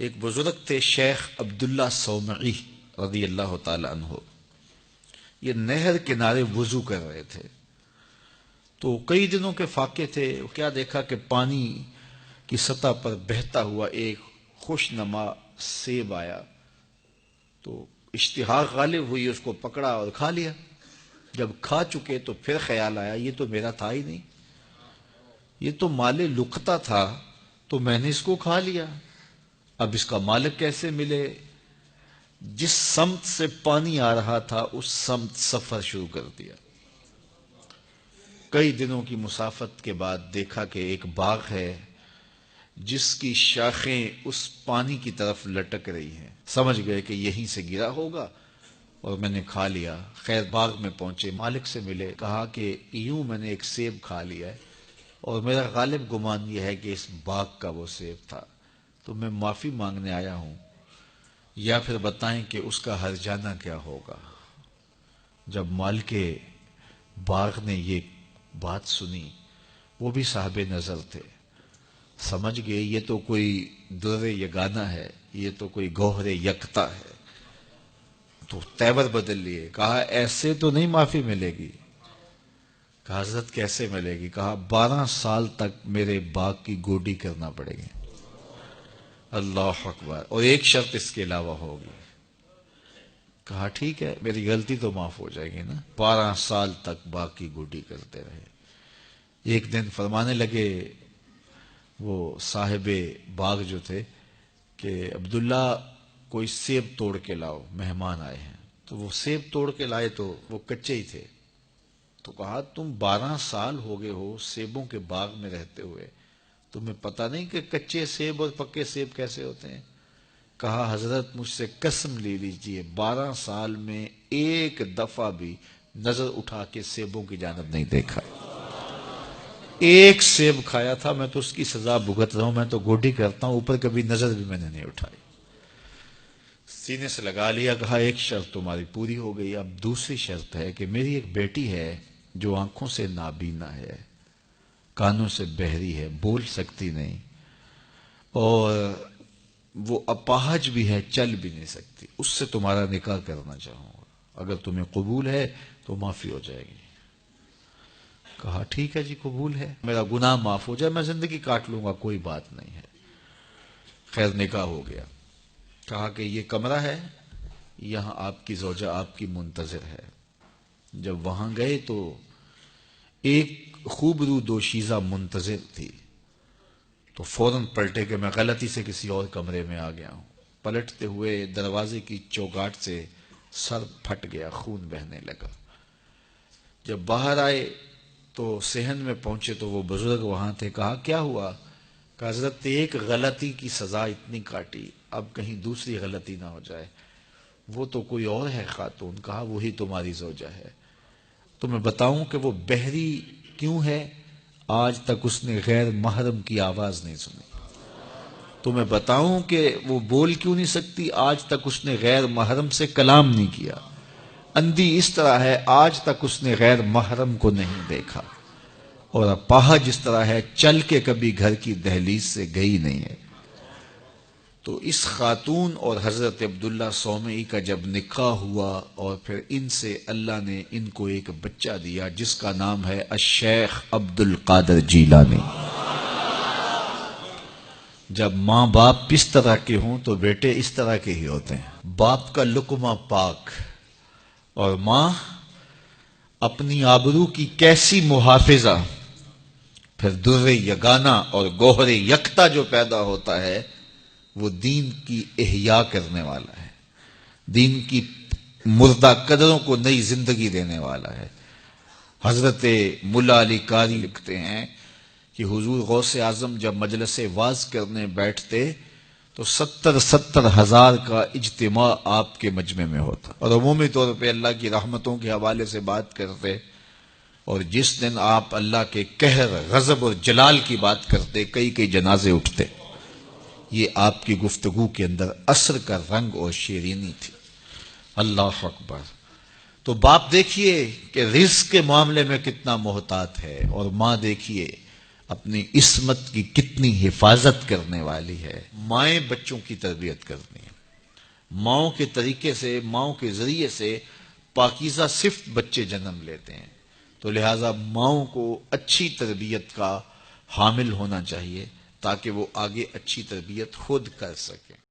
ایک بزرگ تھے شیخ عبداللہ صومعی رضی اللہ تعالی عنہ. یہ نہر کنارے وضو کر رہے تھے تو کئی دنوں کے فاقے تھے. کیا دیکھا کہ پانی کی سطح پر بہتا ہوا ایک خوش نما سیب آیا تو اشتہاق غالب ہوئی، اس کو پکڑا اور کھا لیا. جب کھا چکے تو پھر خیال آیا یہ تو میرا تھا ہی نہیں، یہ تو مال لقطہ تھا تو میں نے اس کو کھا لیا، اب اس کا مالک کیسے ملے؟ جس سمت سے پانی آ رہا تھا اس سمت سفر شروع کر دیا. کئی دنوں کی مسافت کے بعد دیکھا کہ ایک باغ ہے جس کی شاخیں اس پانی کی طرف لٹک رہی ہیں. سمجھ گئے کہ یہیں سے گرا ہوگا اور میں نے کھا لیا. خیر باغ میں پہنچے، مالک سے ملے، کہا کہ یوں میں نے ایک سیب کھا لیا ہے اور میرا غالب گمان یہ ہے کہ اس باغ کا وہ سیب تھا، تو میں معافی مانگنے آیا ہوں، یا پھر بتائیں کہ اس کا ہرجانہ کیا ہوگا. جب مالک باغ نے یہ بات سنی، وہ بھی صاحب نظر تھے، سمجھ گئے یہ تو کوئی در یگانہ ہے، یہ تو کوئی گوہر یکتا ہے. تو تیور بدل لیے، کہا ایسے تو نہیں معافی ملے گی. کہا حضرت کیسے ملے گی؟ کہا 12 سال تک میرے باغ کی گوڈی کرنا پڑے گی. اللہ اکبر. اور ایک شرط اس کے علاوہ ہوگی. کہا ٹھیک ہے میری غلطی تو معاف ہو جائے گی نا. 12 سال تک باغ کی گوڈی کرتے رہے. ایک دن فرمانے لگے وہ صاحب باغ جو تھے کہ عبداللہ کوئی سیب توڑ کے لاؤ، مہمان آئے ہیں. تو وہ سیب توڑ کے لائے تو وہ کچے ہی تھے. تو کہا تم 12 سال ہو گئے ہو سیبوں کے باغ میں رہتے ہوئے، تمہیں پتہ نہیں کہ کچے سیب اور پکے سیب کیسے ہوتے ہیں؟ کہا حضرت مجھ سے قسم لے لیجئے 12 سال میں ایک دفعہ بھی نظر اٹھا کے سیبوں کی جانب نہیں دیکھا. ایک سیب کھایا تھا، میں تو اس کی سزا بھگت رہا ہوں، میں تو گوڈی کرتا ہوں، اوپر کبھی نظر بھی میں نے نہیں اٹھائی. سینے سے لگا لیا. کہا ایک شرط تمہاری پوری ہو گئی، اب دوسری شرط ہے کہ میری ایک بیٹی ہے جو آنکھوں سے نابینا ہے، کانوں سے بہری ہے، بول سکتی نہیں، اور وہ اپاہج بھی ہے، چل بھی نہیں سکتی. اس سے تمہارا نکاح کرنا چاہوں گا، اگر تمہیں قبول ہے تو معافی ہو جائے گی. کہا ٹھیک ہے جی قبول ہے، میرا گناہ معاف ہو جائے، میں زندگی کاٹ لوں گا، کوئی بات نہیں ہے. خیر نکاح ہو گیا. کہا کہ یہ کمرہ ہے، یہاں آپ کی زوجہ آپ کی منتظر ہے. جب وہاں گئے تو ایک خوبرو دوشیزہ منتظر تھی. تو فوراً پلٹے کہ میں غلطی سے کسی اور کمرے میں آ گیا ہوں. پلٹتے ہوئے دروازے کی چوگاٹ سے سر پھٹ گیا، خون بہنے لگا. جب باہر آئے تو صحن میں پہنچے تو وہ بزرگ وہاں تھے. کہا کیا ہوا؟ کہ حضرت ایک غلطی کی سزا اتنی کاٹی، اب کہیں دوسری غلطی نہ ہو جائے. وہ تو کوئی اور ہے خاتون. کہا وہی تمہاری زوجہ ہے. تو میں بتاؤں کہ وہ بہری کیوں ہے؟ آج تک اس نے غیر محرم کی آواز نہیں سنی. تو میں بتاؤں کہ وہ بول کیوں نہیں سکتی؟ آج تک اس نے غیر محرم سے کلام نہیں کیا. اندھی اس طرح ہے، آج تک اس نے غیر محرم کو نہیں دیکھا. اور اپاہج جس طرح ہے، چل کے کبھی گھر کی دہلیز سے گئی نہیں ہے. تو اس خاتون اور حضرت عبداللہ صومعی کا جب نکاح ہوا اور پھر ان سے اللہ نے ان کو ایک بچہ دیا جس کا نام ہے الشیخ عبد القادر جیلانی. جب ماں باپ اس طرح کے ہوں تو بیٹے اس طرح کے ہی ہوتے ہیں. باپ کا لقمہ پاک اور ماں اپنی آبرو کی کیسی محافظہ. پھر در یگانہ اور گوہر یکتا جو پیدا ہوتا ہے وہ دین کی احیاء کرنے والا ہے، دین کی مردہ قدروں کو نئی زندگی دینے والا ہے. حضرت ملا علی قاری لکھتے ہیں کہ حضور غوث اعظم جب مجلس واعظ کرنے بیٹھتے تو 70 ہزار کا اجتماع آپ کے مجمع میں ہوتا، اور عمومی طور پہ اللہ کی رحمتوں کے حوالے سے بات کرتے. اور جس دن آپ اللہ کے قہر، غضب اور جلال کی بات کرتے کئی جنازے اٹھتے. یہ آپ کی گفتگو کے اندر عصر کا رنگ اور شیرینی تھی. اللہ اکبر. تو باپ دیکھیے کہ رزق کے معاملے میں کتنا محتاط ہے، اور ماں دیکھیے اپنی عصمت کی کتنی حفاظت کرنے والی ہے۔ مائیں بچوں کی تربیت کرتی ہیں، ماؤں کے طریقے سے، ماؤں کے ذریعے سے پاکیزہ صفت بچے جنم لیتے ہیں، تو لہٰذا ماؤں کو اچھی تربیت کا حامل ہونا چاہیے تاکہ وہ آگے اچھی تربیت خود کر سکیں۔